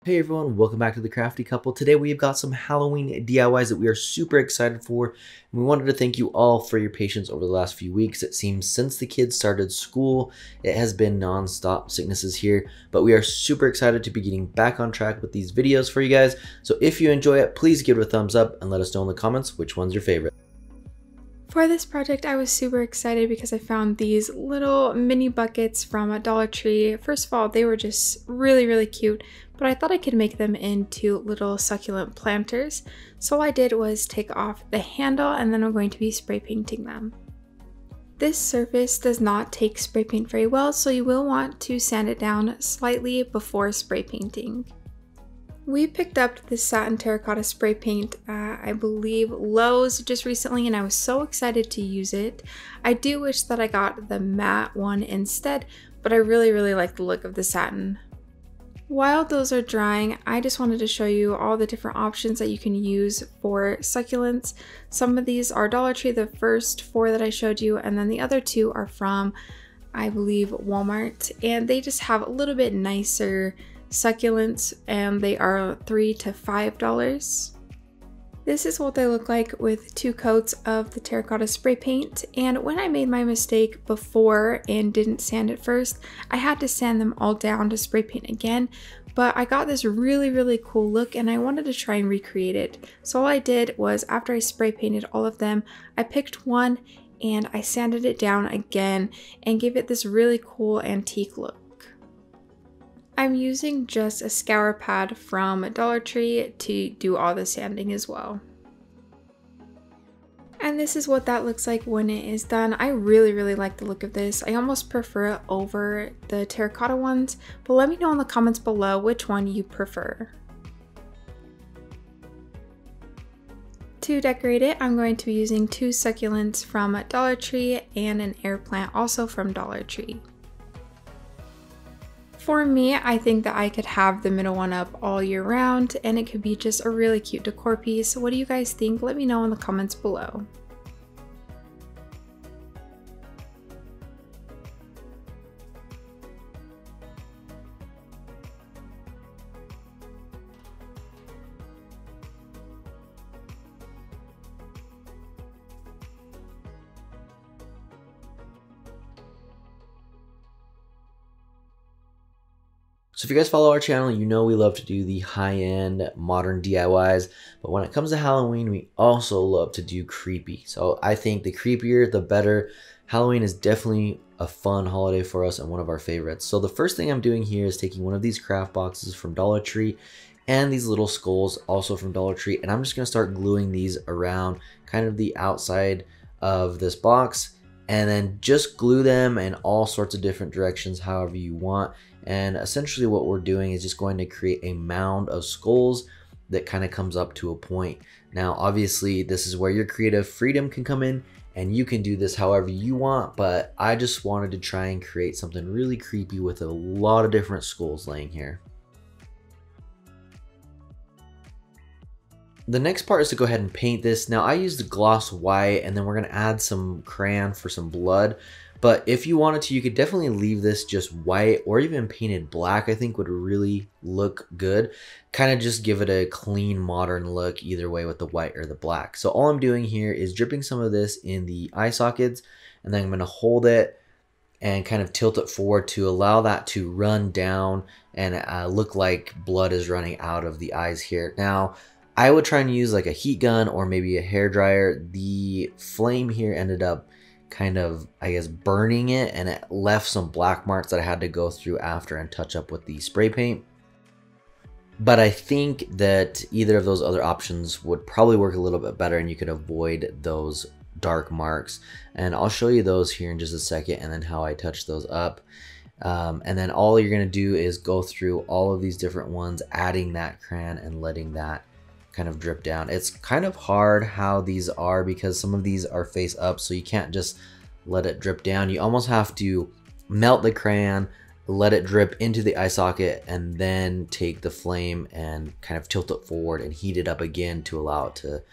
Hey everyone, welcome back to The Crafty Couple. Today we've got some Halloween DIYs that we are super excited for. And we wanted to thank you all for your patience over the last few weeks. It seems since the kids started school, it has been non-stop sicknesses here, but we are super excited to be getting back on track with these videos for you guys. So if you enjoy it, please give it a thumbs up and let us know in the comments which one's your favorite. For this project, I was super excited because I found these little mini buckets from Dollar Tree. First of all, they were just really cute, but I thought I could make them into little succulent planters. So all I did was take off the handle and then I'm going to be spray painting them. This surface does not take spray paint very well, so you will want to sand it down slightly before spray painting. We picked up this satin terracotta spray paint at, I believe, Lowe's just recently, and I was so excited to use it. I do wish that I got the matte one instead, but I really like the look of the satin. While those are drying, I just wanted to show you all the different options that you can use for succulents. Some of these are Dollar Tree, the first 4 that I showed you, and then the other 2 are from, I believe, Walmart, and they just have a little bit nicer succulents, and they are $3 to $5. This is what they look like with 2 coats of the terracotta spray paint, and when I made my mistake before and didn't sand it first, I had to sand them all down to spray paint again, but I got this really cool look and I wanted to try and recreate it. So all I did was, after I spray painted all of them, I picked one and I sanded it down again and gave it this really cool antique look. I'm using just a scour pad from Dollar Tree to do all the sanding as well. And this is what that looks like when it is done. I really like the look of this. I almost prefer it over the terracotta ones, but let me know in the comments below which one you prefer. To decorate it, I'm going to be using 2 succulents from Dollar Tree and an air plant also from Dollar Tree. For me, I think that I could have the middle one up all year round and it could be just a really cute decor piece. What do you guys think? Let me know in the comments below. So if you guys follow our channel, you know we love to do the high-end modern DIYs, but when it comes to Halloween, we also love to do creepy. So I think the creepier, the better. Halloween is definitely a fun holiday for us and one of our favorites. So the first thing I'm doing here is taking one of these craft boxes from Dollar Tree and these little skulls also from Dollar Tree, and I'm just going to start gluing these around kind of the outside of this box, and then just glue them in all sorts of different directions however you want. And essentially what we're doing is just going to create a mound of skulls that kind of comes up to a point. Now obviously this is where your creative freedom can come in and you can do this however you want, but I just wanted to try and create something really creepy with a lot of different skulls laying here. The next part is to go ahead and paint this. Now I used the gloss white and then we're going to add some crayon for some blood. But if you wanted to, you could definitely leave this just white or even painted black. I think would really look good. Kind of just give it a clean modern look either way with the white or the black. So all I'm doing here is dripping some of this in the eye sockets, and then I'm going to hold it and kind of tilt it forward to allow that to run down and look like blood is running out of the eyes here. Now I would try and use like a heat gun or maybe a hair dryer. The flame here ended up kind of, I guess, burning it, and it left some black marks that I had to go through after and touch up with the spray paint. But I think that either of those other options would probably work a little bit better and you could avoid those dark marks. And I'll show you those here in just a second and then how I touch those up. And then all you're going to do is go through all of these different ones, adding that crayon and letting that kind of drip down. It's kind of hard how these are because some of these are face up, so you can't just let it drip down. You almost have to melt the crayon, let it drip into the eye socket, and then take the flame and kind of tilt it forward and heat it up again to allow it to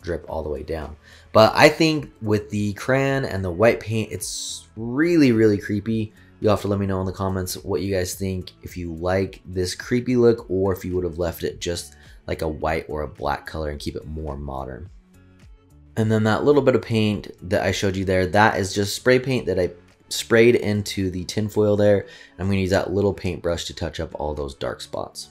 drip all the way down. But I think with the crayon and the white paint, it's really creepy. You'll have to let me know in the comments what you guys think, if you like this creepy look or if you would have left it just like a white or a black color and keep it more modern. And then that little bit of paint that I showed you there, that is just spray paint that I sprayed into the tinfoil there. I'm going to use that little paintbrush to touch up all those dark spots.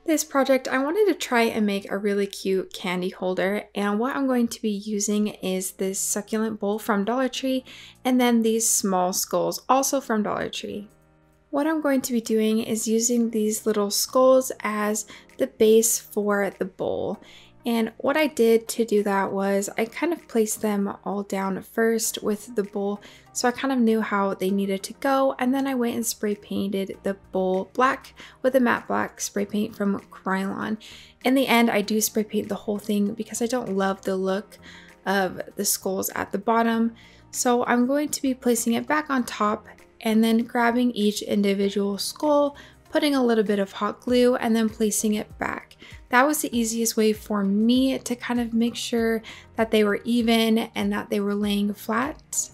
This project, I wanted to try and make a really cute candy holder, and what I'm going to be using is this succulent bowl from Dollar Tree and then these small skulls also from Dollar Tree. What I'm going to be doing is using these little skulls as the base for the bowl. And what I did to do that was I kind of placed them all down first with the bowl, so I kind of knew how they needed to go, and then I went and spray painted the bowl black with a matte black spray paint from Krylon. In the end, I do spray paint the whole thing because I don't love the look of the skulls at the bottom, so I'm going to be placing it back on top and then grabbing each individual skull, putting a little bit of hot glue, and then placing it back. That was the easiest way for me to kind of make sure that they were even and that they were laying flat.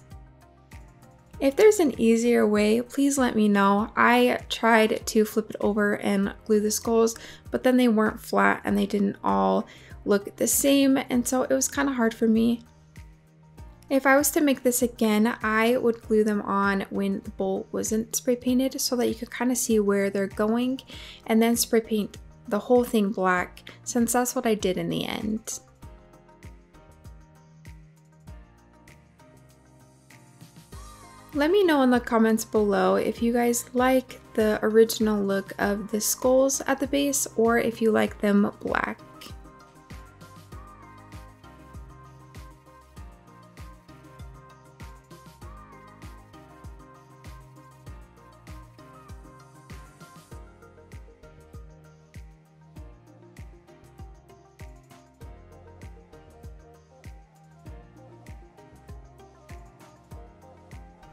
If there's an easier way, please let me know. I tried to flip it over and glue the skulls, but then they weren't flat and they didn't all look the same, and so it was kind of hard for me. If I was to make this again, I would glue them on when the bowl wasn't spray painted so that you could kind of see where they're going, and then spray paint the whole thing black, since that's what I did in the end. Let me know in the comments below if you guys like the original look of the skulls at the base or if you like them black.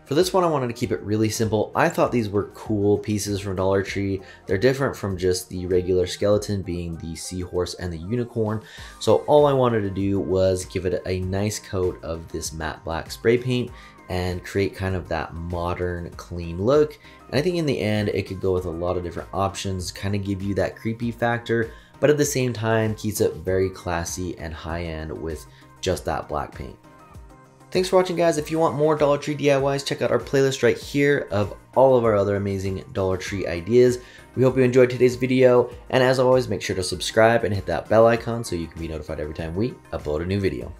For this one, I wanted to keep it really simple. I thought these were cool pieces from Dollar Tree. They're different from just the regular skeleton being the seahorse and the unicorn. So all I wanted to do was give it a nice coat of this matte black spray paint and create kind of that modern, clean look. And I think in the end, it could go with a lot of different options, kind of give you that creepy factor, but at the same time, keeps it very classy and high-end with just that black paint. Thanks for watching, guys. If you want more Dollar Tree DIYs, check out our playlist right here of all of our other amazing Dollar Tree ideas. We hope you enjoyed today's video, and as always, make sure to subscribe and hit that bell icon so you can be notified every time we upload a new video.